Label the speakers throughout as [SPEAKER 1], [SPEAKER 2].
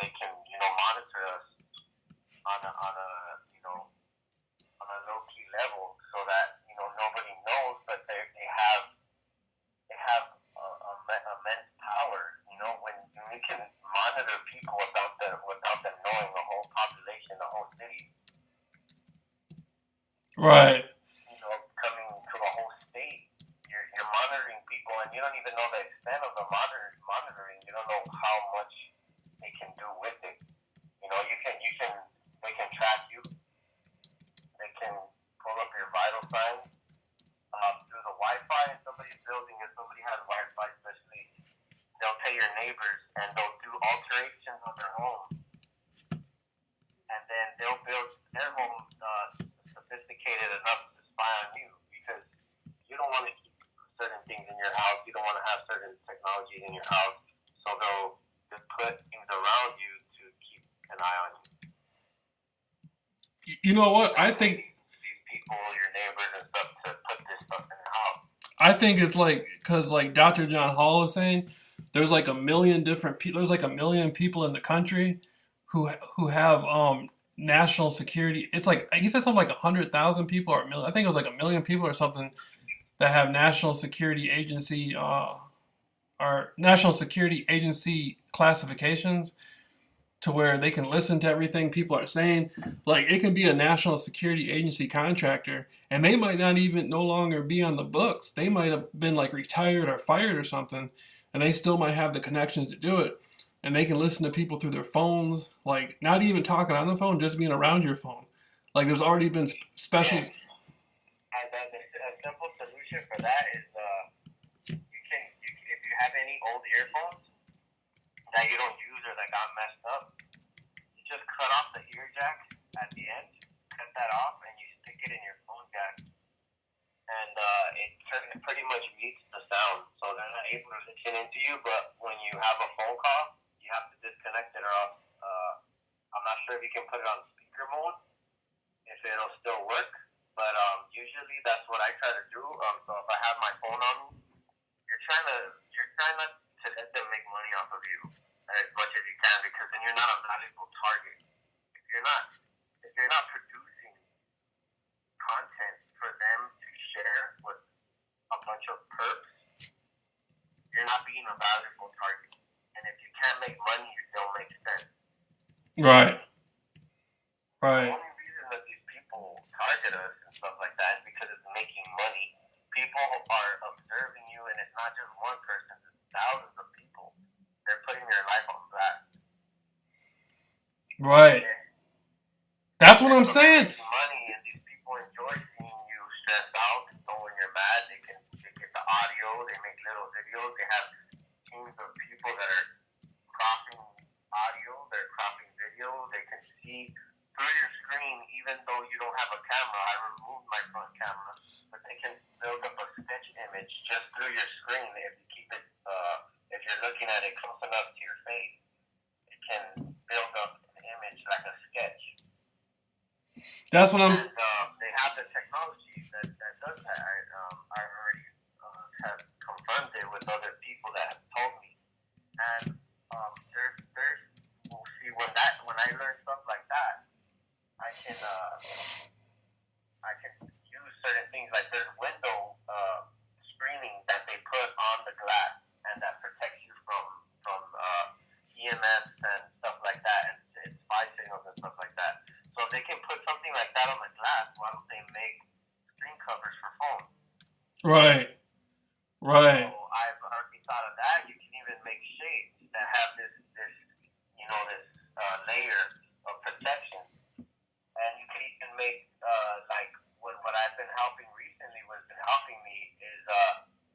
[SPEAKER 1] they can, monitor us on a on a low key level, so that nobody knows, but they have immense power. When we can monitor people without them knowing, the whole population, the whole city.
[SPEAKER 2] Right.
[SPEAKER 1] Coming to a whole state, you're monitoring people, and you don't even know the extent of the monitoring. You don't know how much they can do with it. They can track you. They can pull up your vital signs through the Wi-Fi in somebody's building. If somebody has Wi-Fi, especially, they'll tell your neighbors, and they'll do alterations on their home, and then they'll build their home sophisticated enough to spy on you, because you don't want to keep certain things in your house. You don't want to have certain technologies in your house, so they'll just put things around you to keep an eye on you.
[SPEAKER 2] You know what? I think
[SPEAKER 1] these people, your neighbors and stuff, to put this stuff in your house.
[SPEAKER 2] I think it's like because like Dr. John Hall is saying, there's like a million different people. There's like a million people in the country who have national security. It's like he said something like 100,000 people or a million. I think it was like a million people or something that have national security agency or national security agency classifications to where they can listen to everything people are saying. Like it can be a national security agency contractor, and they might not even no longer be on the books. They might have been like retired or fired or something, and they still might have the connections to do it. And they can listen to people through their phones, like not even talking on the phone, just being around your phone. Like there's already been special.
[SPEAKER 1] And a simple solution for that is if you have any old earphones that you don't use or that got messed up, you just cut off the ear jack at the end, cut that off, and you stick it in your phone jack, and it pretty much mutes the sound, so they're not able to listen into you. But when you have a phone call, you have to disconnect it, or else I'm not sure if you can put it on speaker mode if it'll still work. But usually that's what I try to do. So if I have my phone on me, you're trying not to let them make money off of you as much as you can, because then you're not a valuable target. If you're not producing content for them to share with a bunch of perps, you're not being a valuable target. And if you can't make money, you don't make sense.
[SPEAKER 2] Right.
[SPEAKER 1] The
[SPEAKER 2] Right.
[SPEAKER 1] only reason that these people target us and stuff like that is because it's making money. People are observing you, and it's not just one person, it's thousands of people. They're putting their life on blast.
[SPEAKER 2] Right. That's what I'm saying.
[SPEAKER 1] Money, and these people enjoy seeing you stressed out. So when you're mad, they get the audio. They make little videos. They have teams of people that are cropping audio. They're cropping video. They can see through your screen, even though you don't have a camera. I removed my front camera, but they can build up a sketch image just through your screen. If you keep it, if you're looking at it close enough to your face, it can build up an image like a sketch.
[SPEAKER 2] That's what I'm.
[SPEAKER 1] And they have the technology that does that. I already have confirmed it with other people that have told me. And we'll see when I learn stuff like that, I can use certain things, like there's window screening that they put on the glass, and that protects you from EMS and stuff like that, and it's spy signals and stuff like that. So if they can put something like that on the glass, why don't they make screen covers for phones?
[SPEAKER 2] Right. Right.
[SPEAKER 1] So I've already thought of that. You can even make shades that have this layer of protection, and you can even make like what I've been helping recently. What's been helping me is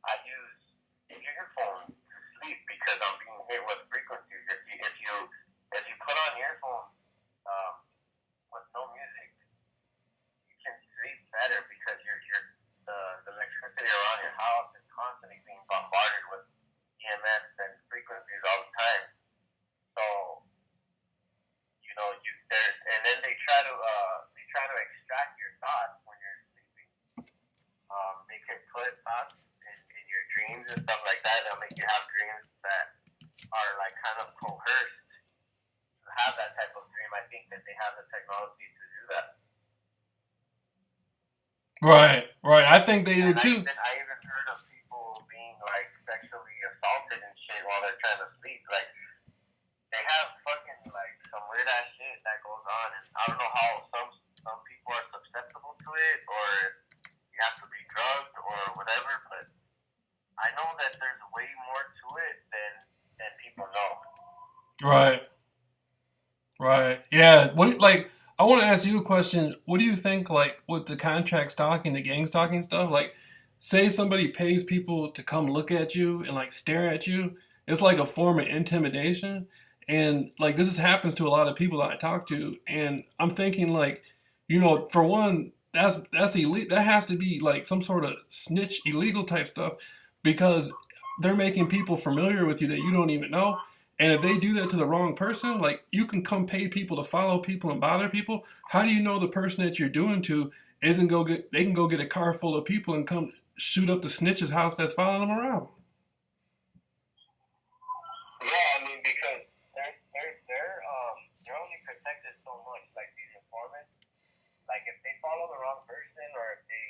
[SPEAKER 1] I use earphones to sleep because I'm being hit with frequencies. If you put on earphones with no music, you can sleep better because the electricity around your house is constantly being think that they have the technology to do that.
[SPEAKER 2] Right, right. I think they do
[SPEAKER 1] And
[SPEAKER 2] too.
[SPEAKER 1] I even heard of people being like sexually assaulted and shit while they're trying to sleep. Like they have fucking like some weird ass shit that goes on, and I don't know how some people are susceptible to it, or you have to be drugged or whatever. But I know that there's way more to it than people know.
[SPEAKER 2] Right, right. Yeah. What like I want to ask you a question. What do you think like with the contract stalking, the gang stalking stuff? Like, say somebody pays people to come look at you and like stare at you. It's like a form of intimidation. And like this happens to a lot of people that I talk to, and I'm thinking like, for one, that's illegal. That has to be like some sort of snitch illegal type stuff because they're making people familiar with you that you don't even know. And if they do that to the wrong person, like you can come pay people to follow people and bother people. How do you know the person that you're doing to isn't go get? They can go get a car full of people and come shoot up the snitch's house that's following them around.
[SPEAKER 1] Yeah, I mean because they're only protected so much. Like these informants, like if they follow the wrong person, or if they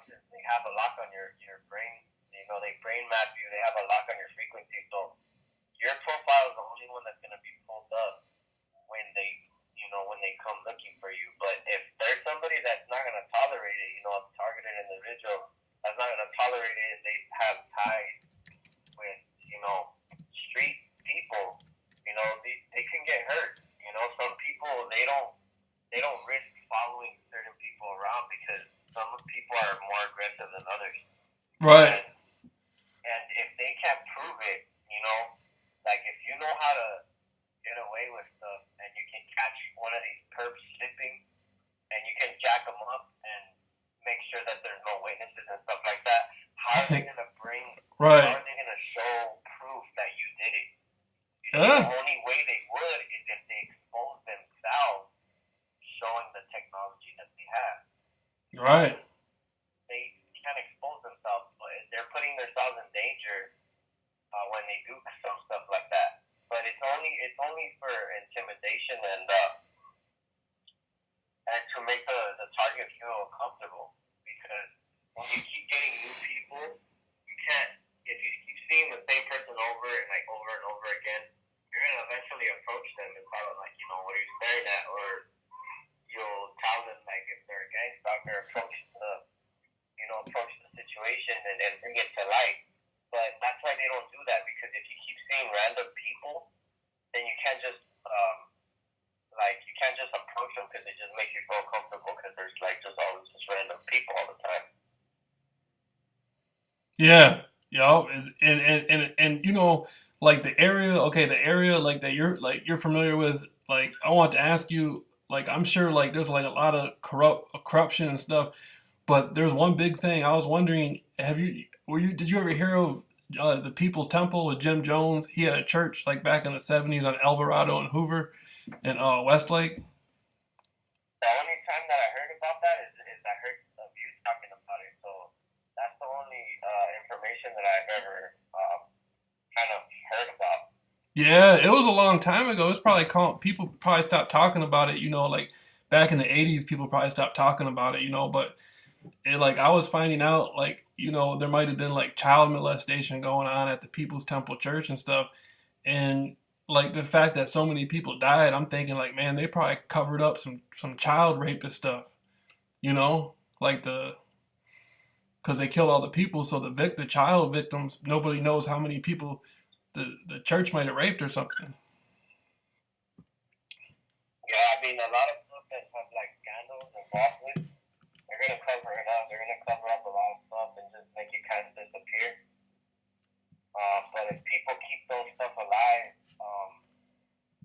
[SPEAKER 1] since they have a lock on your brain, they brain map you. They have a lock on your frequency, so your profile is the only one that's gonna be pulled up when they come looking for you. But if there's somebody that's not gonna tolerate it, a targeted individual that's not gonna tolerate it, and they have ties with street people, they can get hurt. Some people they don't risk following certain people around because some people are more aggressive than others.
[SPEAKER 2] Right.
[SPEAKER 1] And if they can't prove it, like if you know how to get away with stuff and you can catch one of these perps slipping and you can jack them up and make sure that there's no witnesses and stuff like that, how are they going to
[SPEAKER 2] Right.
[SPEAKER 1] how are they going to show proof that you did it?
[SPEAKER 2] Yeah.
[SPEAKER 1] The only way they would is if they expose themselves showing the technology that they have.
[SPEAKER 2] Right.
[SPEAKER 1] They can't expose themselves, but they're putting themselves in danger when they do some stuff like that. But it's only for intimidation and to make the target feel comfortable. Because when you keep getting new people, you can't. If you keep seeing the same person over and over again, you're gonna eventually approach them and tell them what are you staring at, or you'll tell them if they're a gang stalker, approach the situation and bring it to light. But that's why they don't do that, because if you keep seeing random people, then you can't just approach them, because it just makes you feel comfortable, because there's just always just random people all the time.
[SPEAKER 2] Yeah. And like the area, okay, the area like that you're familiar with, like I want to ask you, like I'm sure like there's like a lot of corruption and stuff, but there's one big thing I was wondering, did you ever hear of the People's Temple with Jim Jones? He had a church like back in the 70s on Alvarado and Hoover and Westlake.
[SPEAKER 1] The only time that I heard about that is I heard of you talking about it. So that's the only information that I've ever kind of heard about.
[SPEAKER 2] Yeah, it was a long time ago. It's probably people probably stopped talking about it, like back in the 80s people probably stopped talking about it, but like I was finding out like, there might have been like child molestation going on at the People's Temple Church and stuff. And like the fact that so many people died, I'm thinking like, man, they probably covered up some child rapist stuff, like because they killed all the people, so the child victims, nobody knows how many people the church might have raped or something.
[SPEAKER 1] Yeah, I mean, a lot of stuff that have scandals involved with, they're gonna cover it up. They're gonna cover up a lot of stuff and just make it kind of disappear. But if people keep those stuff alive,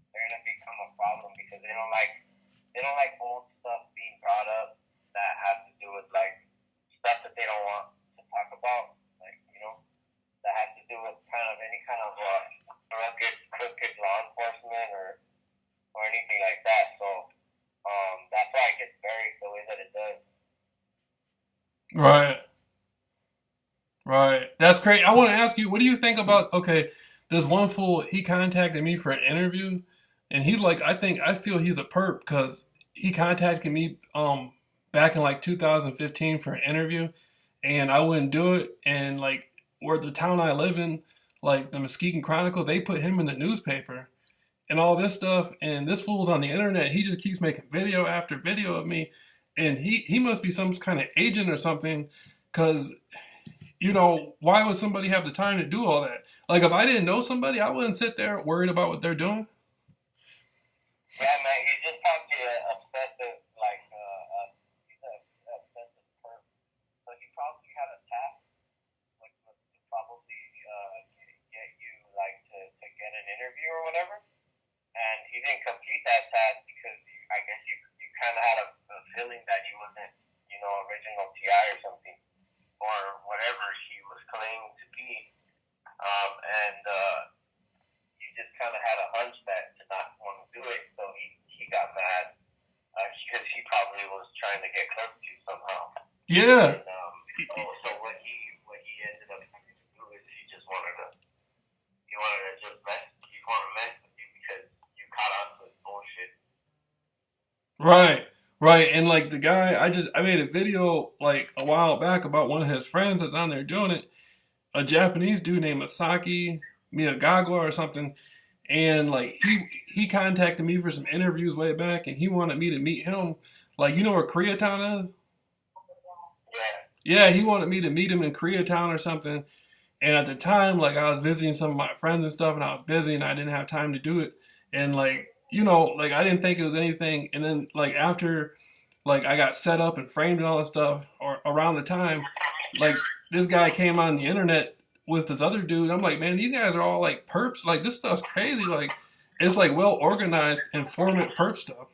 [SPEAKER 1] they're gonna become a problem, because they don't like old stuff being brought up that has to do with stuff that they don't want to talk about, that has to do with kind of any kind of crooked law enforcement or anything like that. So that's why it gets buried the way that it does.
[SPEAKER 2] Right. Right. That's great. I want to ask you, what do you think about, okay, this one fool, he contacted me for an interview and he's like, I feel he's a perp because he contacted me back in like 2015 for an interview, and I wouldn't do it. And like where the town I live in, like the Muskegon Chronicle, they put him in the newspaper and all this stuff. And this fool's on the internet. He just keeps making video after video of me, and he must be some kind of agent or something, because why would somebody have the time to do all that? Like, if I didn't know somebody, I wouldn't sit there worried about what they're doing.
[SPEAKER 1] Yeah, man, he's just probably obsessive, like, he's a obsessive person. So he probably had a task, like, to probably get you, like, to get an interview or whatever. And he didn't complete that task because I guess you kind of had a feeling that he wasn't, original TI or something, or whatever he was claiming to be. And you just kind of had a hunch that to not want to do it, so he got mad because he probably was trying to get close to you somehow.
[SPEAKER 2] Yeah.
[SPEAKER 1] And, so what he ended up having to do is he wanted to just mess with you because you caught on to his bullshit.
[SPEAKER 2] Right. Right. And like the guy, I made a video like a while back about one of his friends that's on there doing it. A Japanese dude named Masaki Miyagawa or something. And like he contacted me for some interviews way back, and he wanted me to meet him. Like, you know where Koreatown is?
[SPEAKER 1] Yeah.
[SPEAKER 2] Yeah, he wanted me to meet him in Koreatown or something. And at the time, like, I was visiting some of my friends and stuff, and I was busy and I didn't have time to do it. And like, like I didn't think it was anything. And then like after like I got set up and framed and all that stuff, or around the time, like this guy came on the internet with this other dude. I'm like, man, these guys are all like perps. Like, this stuff's crazy. Like, it's like well organized, informant perp stuff.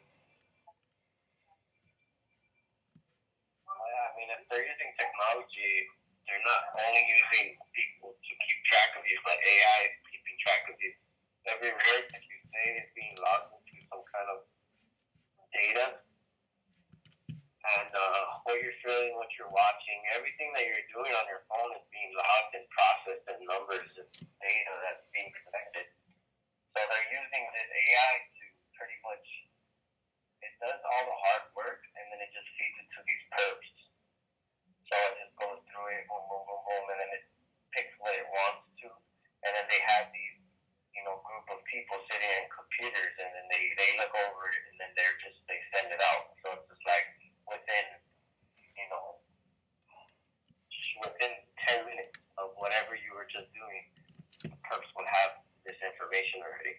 [SPEAKER 1] I mean, if they're using technology, they're not only using people to keep track of you, but AI is keeping track of you. Every word that you say is being logged into some kind of data, and what you're feeling, what you're watching, everything that you're doing on your phone is being logged and processed, and numbers and data that's being collected. So they're using this AI to pretty much, it does all the hard work, and then it just feeds it to these perps. So it just goes through it, boom, boom, boom, boom, and then it picks what it wants to. And then they have these, group of people sitting in computers, and then they look over it, and then they send it out. So it's just like within 10 minutes of whatever you were just doing, the perps would have this information already.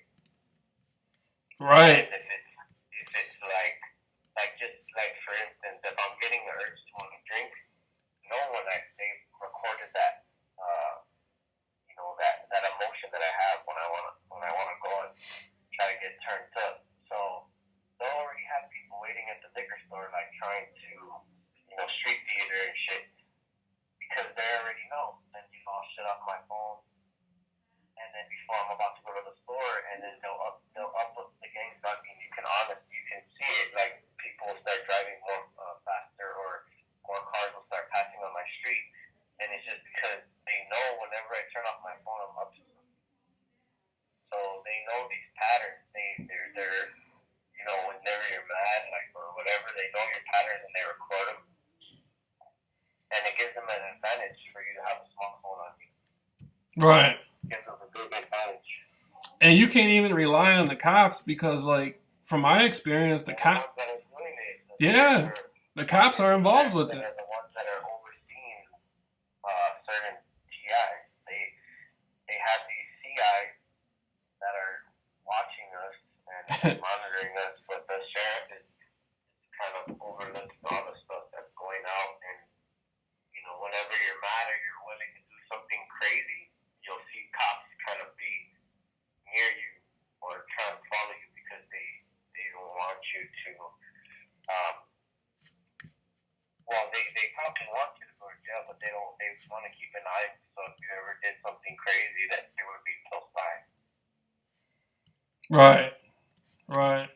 [SPEAKER 2] Right.
[SPEAKER 1] And if it's like just like for instance, if I'm getting the urge to want to drink, no one they recorded that that emotion that I have when I wanna go and try to get turned up. So they already have people waiting at the liquor store like trying to street theater and shit because they already know. Then I'll shut off my phone, and then before I'm about to go to the store, and then they'll up the gang stalking. You can see it, like people will start driving more faster, or more cars will start passing on my street, and it's just because they know whenever I turn off my phone, I'm up to something. So they know these patterns. They're whenever you're mad, like, or whatever, they know your patterns and they record them, and it gives them an advantage for you to have a smartphone on you.
[SPEAKER 2] Right.
[SPEAKER 1] It gives them a big advantage.
[SPEAKER 2] And you can't even rely on the cops because, like, from my experience, the cops, yeah, the cops are involved with it.
[SPEAKER 1] They're the ones that are overseeing certain TIs. They have these CIs that are watching us and monitoring us, but the sheriff is kind of overlooking all the stuff that's going out. And whenever you're mad or you're willing to do something crazy, you'll see cops kind of be near you or try to follow you because they don't want you to. They probably want you to go to jail, but they don't. They want to keep an eye. So if you ever did something crazy, that they would be close by.
[SPEAKER 2] Right. Right.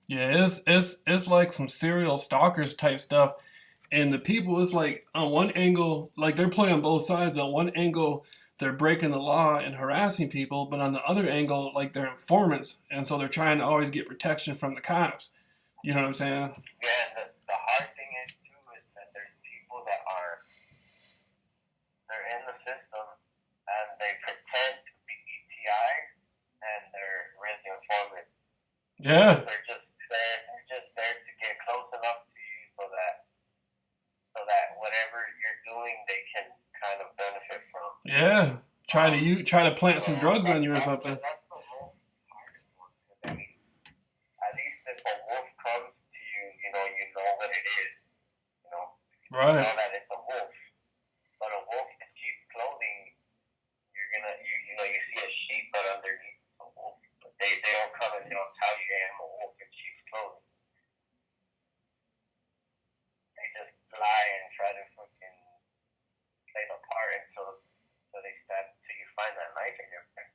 [SPEAKER 1] Yes.
[SPEAKER 2] Yeah, it's like some serial stalkers type stuff. And the people, it's like on one angle, like they're playing both sides. On one angle, they're breaking the law and harassing people, but on the other angle, like they're informants, and so they're trying to always get protection from the cops. You know what I'm saying?
[SPEAKER 1] Yeah, the hard thing is too is that there's people that they're in the system and they pretend to be ETI and they're really informant.
[SPEAKER 2] Yeah.
[SPEAKER 1] They're just there to get close enough to you so that whatever you're doing they can kind of benefit from.
[SPEAKER 2] Yeah. Try to plant some drugs on you or something.
[SPEAKER 1] That's the most hardest one. 'Cause, I mean, at least if a wolf comes to you, you know what it is. You know, you
[SPEAKER 2] Right.
[SPEAKER 1] know that it's a wolf. But a wolf in sheep's clothing, you see a sheep, but underneath a wolf. But they don't come and they don't tell you, hey, I'm a wolf in sheep's clothing. They just lie and try to fucking play the part until you find that knife in your friend.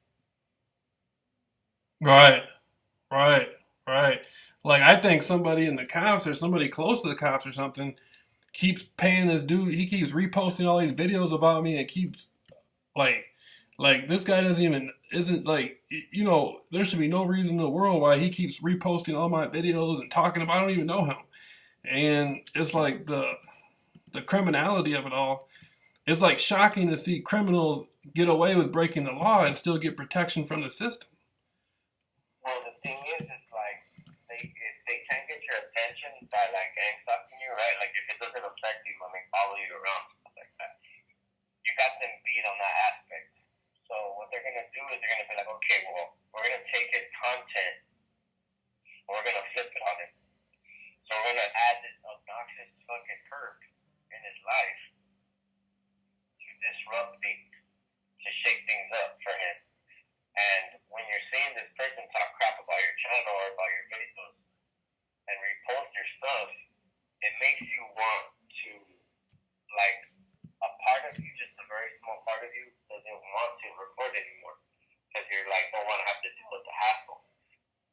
[SPEAKER 2] Right. Right. Right. Like I think somebody in the cops or somebody close to the cops or something keeps paying this dude. He keeps reposting all these videos about me and keeps like this guy isn't like there should be no reason in the world why he keeps reposting all my videos and talking about. I don't even know him, and it's like the criminality of it all. It's like shocking to see criminals get away with breaking the law and still get protection from the system.
[SPEAKER 1] Well, the thing is like if they can't get your attention by like gang stalking you, right? Like if it doesn't affect you when they follow you around, stuff like that, you got them beat on that aspect. So what they're gonna do is they're gonna be like, okay, well, we're gonna take his content and we're gonna flip it on him. So we're gonna add this obnoxious fucking perk in his life to disrupt things, to shake things up for him. And when you're seeing this person talk crap about your channel or about your videos and repost your stuff, it makes you want to, like, a part of you, just a very small part of you, doesn't want to record anymore. Because you're like, don't want to have to deal with the hassle.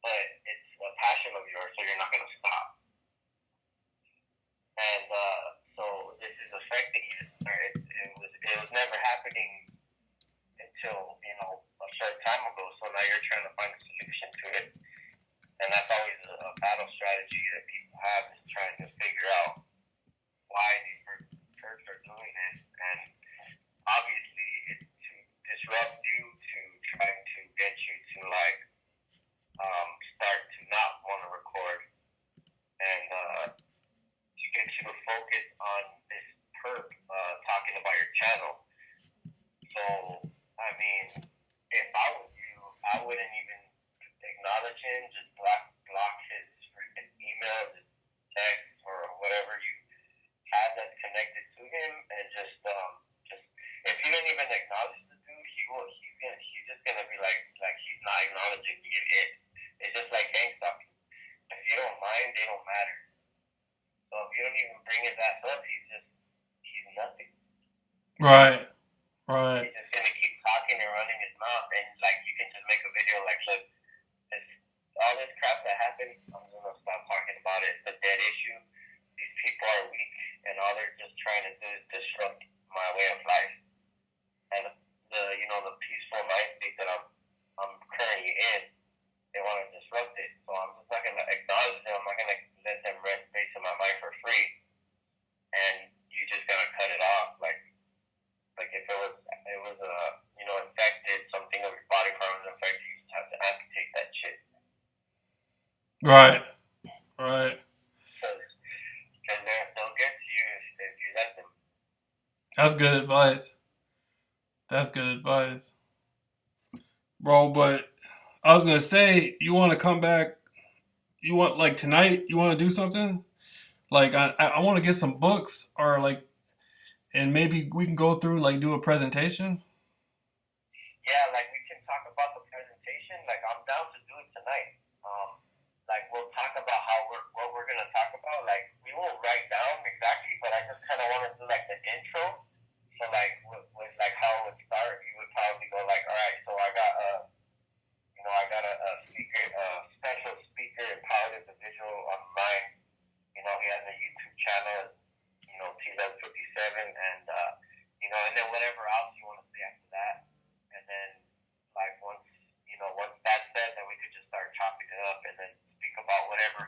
[SPEAKER 1] But it's a passion of yours, so you're not going to stop. And so this is affecting you. It was never happening until, a short time ago. So now you're trying to find a solution to it. And that's always a battle strategy that people have, is trying to figure out why these perks are doing this. And obviously it's to disrupt you, to try to get you to start to not want to record, and to get you to focus on this perk talking about your channel. So I mean, if I was you, I wouldn't even acknowledge him. Just block his freaking emails, his texts, or whatever you have that's connected to him, and just if you don't even acknowledge the dude, he's just gonna be like he's not acknowledging you. It's just like gang stalking. If you don't mind, they don't matter. So if you don't even bring his ass up, he's nothing.
[SPEAKER 2] Right. Right.
[SPEAKER 1] He's just gonna keep talking and running his mouth, and like you can just make a video like, look, all this crap that happened, I'm gonna stop talking about it. It's a dead issue. These people are weak, and all they're just trying to do is disrupt my way of life. And the peaceful mind state that I'm currently in, they want to disrupt it. So I'm just not gonna acknowledge them. I'm not gonna let them rent space in my mind for free. And you just gotta cut it off. Like if it was infected, something of your body part was infected, you just have to amputate that shit.
[SPEAKER 2] Right. Right.
[SPEAKER 1] Because they'll get to you if you let them.
[SPEAKER 2] That's good advice. That's good advice. Bro, but I was gonna say, you want to come back? You want like tonight? You want to do something? Like I want to get some books or like, and maybe we can go through like do a presentation.
[SPEAKER 1] Yeah, like we can talk about the presentation. Like I'm down to do it tonight. Like we'll talk about what we're gonna talk about. Like we won't write down exactly, but I just kind of want to do like the intro. So like with like how it would start, you would probably go like, all right, so I got a speaker, special speaker, empowered individual on mine. He has a YouTube channel, T1157, and and then whatever else you want to say after that. it up and then speak about whatever